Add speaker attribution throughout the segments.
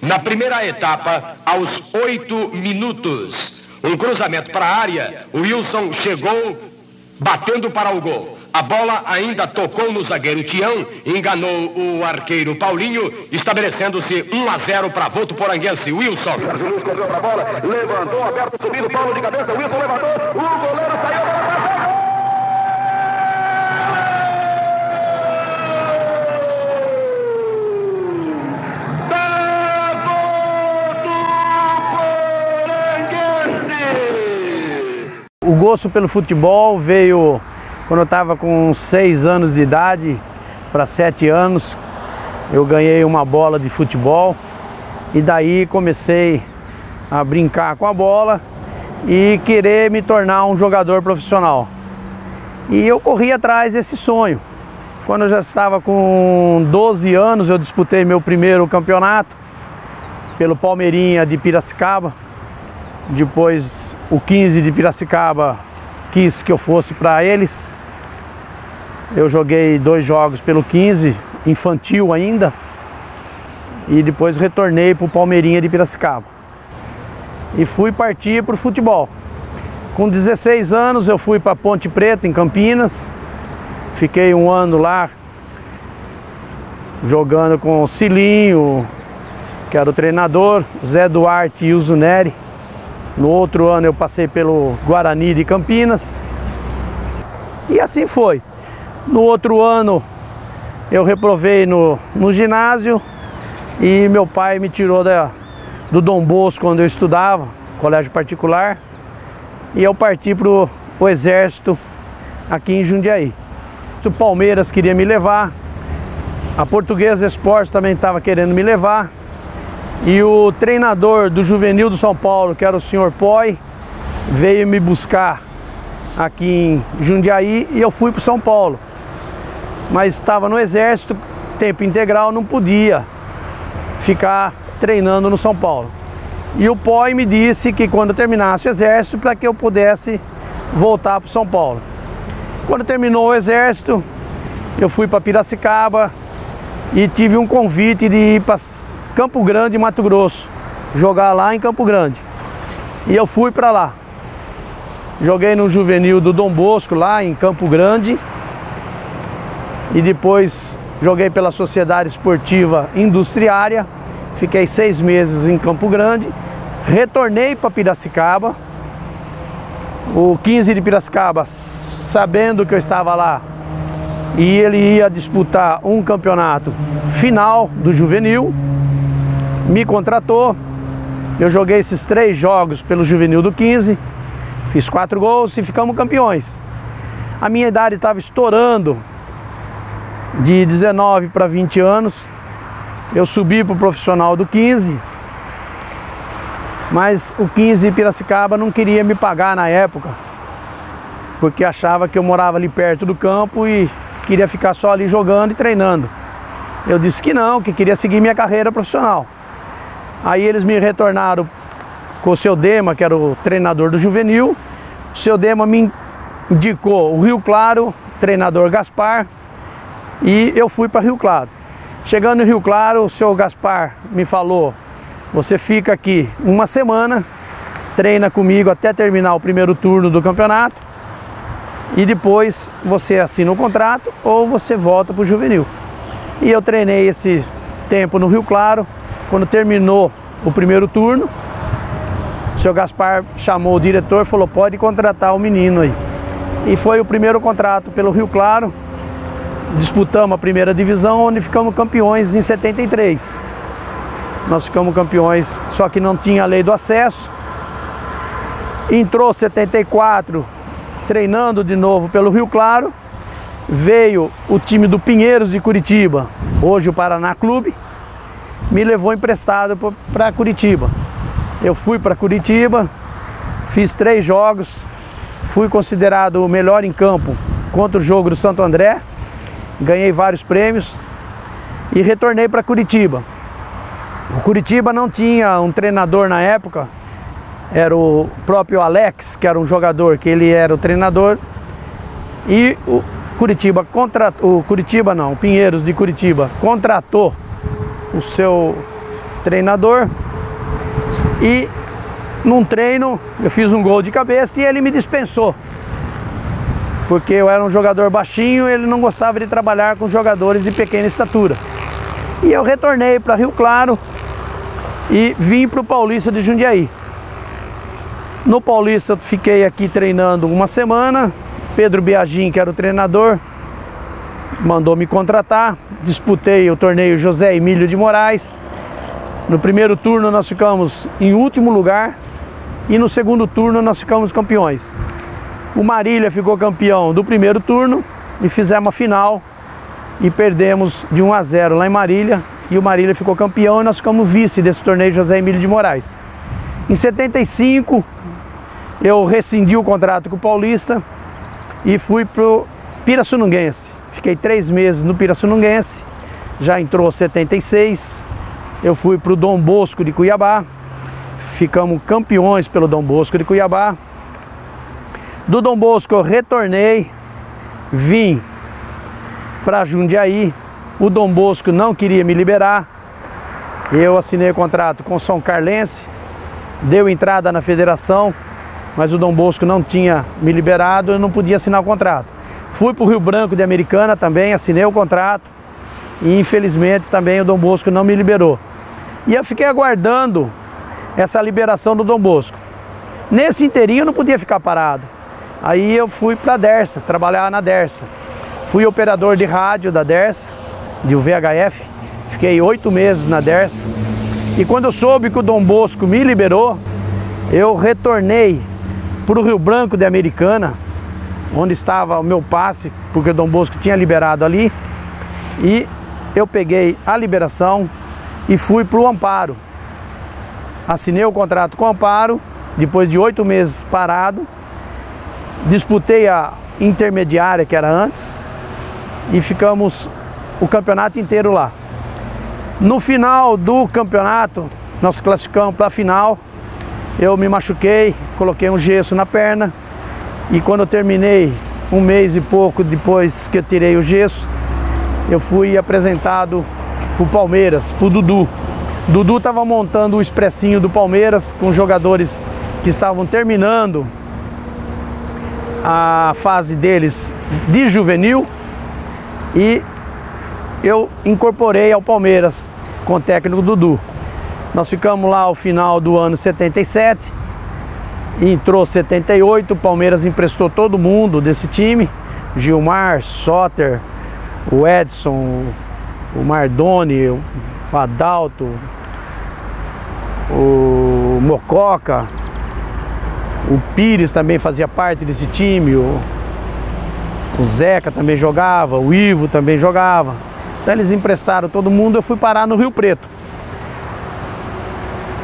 Speaker 1: Na primeira etapa, aos 8 minutos. Um cruzamento para a área. O Wilson chegou batendo para o gol. A bola ainda tocou no zagueiro Tião, enganou o arqueiro Paulinho, estabelecendo-se 1-0 para Votuporanguense. Wilson.
Speaker 2: Jorge Luiz correu para a bola, levantou, aberto, subindo, Paulo de cabeça, Wilson levantou, o goleiro saiu para passar.
Speaker 3: O gosto pelo futebol veio quando eu estava com 6 anos de idade para 7 anos. Eu ganhei uma bola de futebol e daí comecei a brincar com a bola e querer me tornar um jogador profissional. E eu corri atrás desse sonho. Quando eu já estava com 12 anos, eu disputei meu primeiro campeonato pelo Palmeirinha de Piracicaba. Depois o 15 de Piracicaba quis que eu fosse para eles. Eu joguei 2 jogos pelo 15, infantil ainda. E depois retornei para o Palmeirinha de Piracicaba. E fui partir para o futebol. Com 16 anos eu fui para Ponte Preta, em Campinas. Fiquei 1 ano lá, jogando com o Cilinho, que era o treinador, Zé Duarte e Uso Neri. No outro ano eu passei pelo Guarani de Campinas. E assim foi. No outro ano eu reprovei no ginásio e meu pai me tirou do Dom Bosco, onde eu estudava, colégio particular. E eu parti para o Exército aqui em Jundiaí. O Palmeiras queria me levar, a Portuguesa Esporte também estava querendo me levar. E o treinador do Juvenil do São Paulo, que era o senhor Poi, veio me buscar aqui em Jundiaí e eu fui para São Paulo. Mas estava no Exército, tempo integral, não podia ficar treinando no São Paulo. E o Poi me disse que quando terminasse o Exército, para que eu pudesse voltar para São Paulo. Quando terminou o Exército, eu fui para Piracicaba e tive um convite de ir para Campo Grande, Mato Grosso, jogar lá em Campo Grande. E eu fui para lá. Joguei no Juvenil do Dom Bosco, lá em Campo Grande. E depois joguei pela Sociedade Esportiva Industriária. Fiquei 6 meses em Campo Grande. Retornei para Piracicaba. O 15 de Piracicaba, sabendo que eu estava lá, e ele ia disputar um campeonato final do Juvenil, me contratou. Eu joguei esses 3 jogos pelo Juvenil do 15, fiz 4 gols e ficamos campeões. A minha idade estava estourando, de 19 para 20 anos. Eu subi para o profissional do 15, mas o 15 de Piracicaba não queria me pagar na época, porque achava que eu morava ali perto do campo e queria ficar só ali jogando e treinando. Eu disse que não, que queria seguir minha carreira profissional. Aí eles me retornaram com o seu Dema, que era o treinador do Juvenil. O seu Dema me indicou o Rio Claro, treinador Gaspar, e eu fui para Rio Claro. Chegando no Rio Claro, o seu Gaspar me falou: você fica aqui 1 semana, treina comigo até terminar o primeiro turno do campeonato, e depois você assina o contrato ou você volta para o Juvenil. E eu treinei esse tempo no Rio Claro. Quando terminou o primeiro turno, o seu Gaspar chamou o diretor e falou: pode contratar o menino aí. E foi o primeiro contrato pelo Rio Claro. Disputamos a primeira divisão, onde ficamos campeões em 73. Nós ficamos campeões, só que não tinha a lei do acesso. Entrou 74, treinando de novo pelo Rio Claro. Veio o time do Pinheiros de Curitiba, hoje o Paraná Clube, me levou emprestado para Curitiba. Eu fui para Curitiba, fiz 3 jogos, fui considerado o melhor em campo contra o jogo do Santo André, ganhei vários prêmios e retornei para Curitiba. O Curitiba não tinha um treinador na época, era o próprio Alex, que era um jogador, que ele era o treinador, e o Pinheiros de Curitiba contratou o seu treinador, e num treino eu fiz um gol de cabeça e ele me dispensou, porque eu era um jogador baixinho e ele não gostava de trabalhar com jogadores de pequena estatura. E eu retornei para Rio Claro e vim para o Paulista de Jundiaí. No Paulista eu fiquei aqui treinando uma semana. Pedro Biagin, que era o treinador, mandou me contratar. Disputei o torneio José Emílio de Moraes. No primeiro turno nós ficamos em último lugar e no segundo turno nós ficamos campeões. O Marília ficou campeão do primeiro turno e fizemos a final e perdemos de 1-0 lá em Marília, e o Marília ficou campeão e nós ficamos vice desse torneio José Emílio de Moraes. Em 75 eu rescindi o contrato com o Paulista e fui pro Pirassununguense. Fiquei 3 meses no Pirassununguense, já entrou 76, eu fui pro Dom Bosco de Cuiabá, ficamos campeões pelo Dom Bosco de Cuiabá. Do Dom Bosco eu retornei, vim para Jundiaí. O Dom Bosco não queria me liberar, eu assinei o contrato com o São Carlense, deu entrada na federação, mas o Dom Bosco não tinha me liberado, eu não podia assinar o contrato. Fui para o Rio Branco de Americana também, assinei o contrato e infelizmente também o Dom Bosco não me liberou. E eu fiquei aguardando essa liberação do Dom Bosco. Nesse inteirinho eu não podia ficar parado. Aí eu fui para a Dersa, trabalhar na Dersa. Fui operador de rádio da Dersa, de VHF, fiquei 8 meses na Dersa. E quando eu soube que o Dom Bosco me liberou, eu retornei para o Rio Branco de Americana, onde estava o meu passe, porque o Dom Bosco tinha liberado ali. E eu peguei a liberação e fui para o Amparo. Assinei o contrato com o Amparo, depois de 8 meses parado. Disputei a intermediária, que era antes, e ficamos o campeonato inteiro lá. No final do campeonato, nós classificamos para a final. Eu me machuquei, coloquei um gesso na perna, e quando eu terminei, 1 mês e pouco depois que eu tirei o gesso, eu fui apresentado para o Palmeiras, para o Dudu. Dudu estava montando o expressinho do Palmeiras com jogadores que estavam terminando a fase deles de juvenil, e eu incorporei ao Palmeiras com o técnico Dudu. Nós ficamos lá ao final do ano 77, e entrou 78, o Palmeiras emprestou todo mundo desse time, Gilmar, Soter, o Edson, o Mardoni, o Adalto, o Mococa, o Pires também fazia parte desse time, o Zeca também jogava, o Ivo também jogava. Então eles emprestaram todo mundo, eu fui parar no Rio Preto.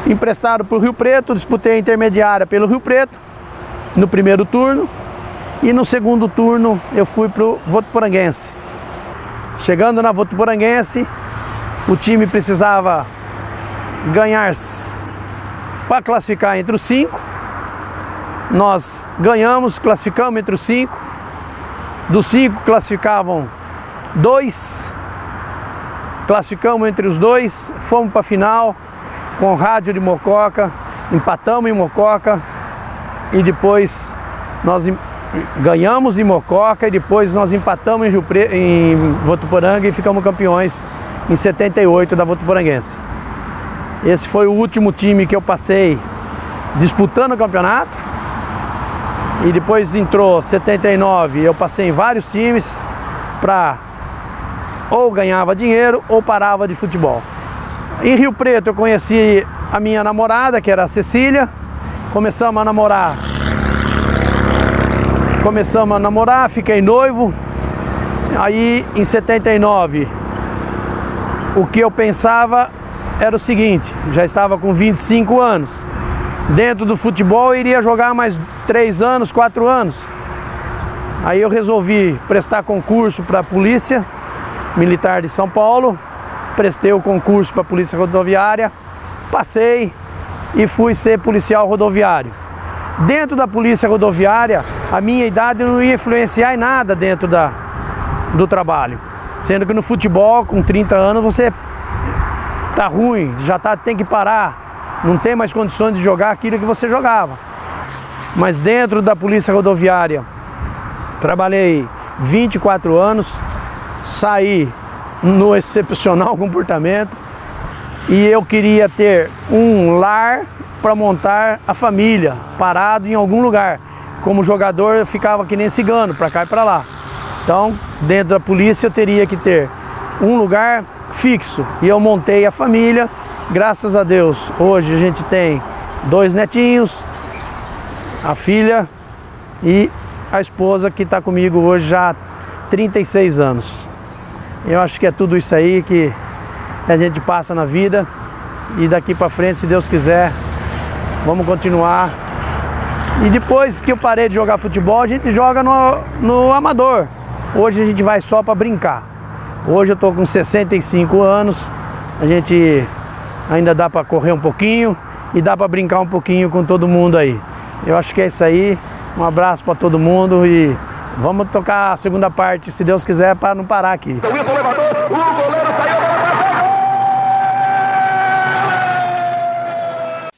Speaker 3: Emprestaram para o Rio Preto, disputei a intermediária pelo Rio Preto, no primeiro turno, e no segundo turno eu fui para o Votuporanguense. Chegando na Votuporanguense, o time precisava ganhar para classificar entre os 5. Nós ganhamos, classificamos entre os 5. Dos 5 classificavam 2. Classificamos entre os 2, fomos para a final com o rádio de Mococa, empatamos em Mococa e depois nós ganhamos em Mococa e depois nós empatamos em Votuporanga e ficamos campeões em 78 da Votuporanguense. Esse foi o último time que eu passei disputando o campeonato. E depois entrou 79, eu passei em vários times para ou ganhava dinheiro ou parava de futebol. Em Rio Preto eu conheci a minha namorada, que era a Cecília. Começamos a namorar, fiquei noivo. Aí em 79, o que eu pensava era o seguinte, já estava com 25 anos. Dentro do futebol eu iria jogar mais 3 anos, 4 anos. Aí eu resolvi prestar concurso para a Polícia Militar de São Paulo. Prestei o concurso para a Polícia Rodoviária, passei e fui ser policial rodoviário. Dentro da Polícia Rodoviária, a minha idade não ia influenciar em nada dentro do trabalho. Sendo que no futebol, com 30 anos, você tá ruim, tem que parar, não tem mais condições de jogar aquilo que você jogava. Mas dentro da Polícia Rodoviária, trabalhei 24 anos, saí no excepcional comportamento e eu queria ter um lar para montar a família, parado em algum lugar. Como jogador eu ficava que nem cigano, para cá e para lá. Então, dentro da polícia eu teria que ter um lugar fixo e eu montei a família. Graças a Deus, hoje a gente tem 2 netinhos, a filha e a esposa que está comigo hoje já há 36 anos. Eu acho que é tudo isso aí que a gente passa na vida e daqui para frente, se Deus quiser, vamos continuar. E depois que eu parei de jogar futebol, a gente joga no amador. Hoje a gente vai só para brincar. Hoje eu estou com 65 anos, a gente ainda dá para correr um pouquinho e dá para brincar um pouquinho com todo mundo aí. Eu acho que é isso aí. Um abraço para todo mundo e vamos tocar a segunda parte, se Deus quiser, para não parar aqui.
Speaker 2: O Wilson levantou, o goleiro saiu da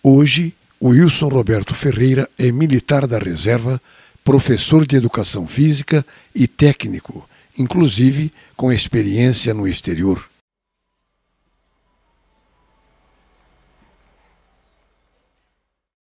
Speaker 4: Hoje, o Wilson Roberto Ferreira é militar da reserva, professor de educação física e técnico, inclusive com experiência no exterior.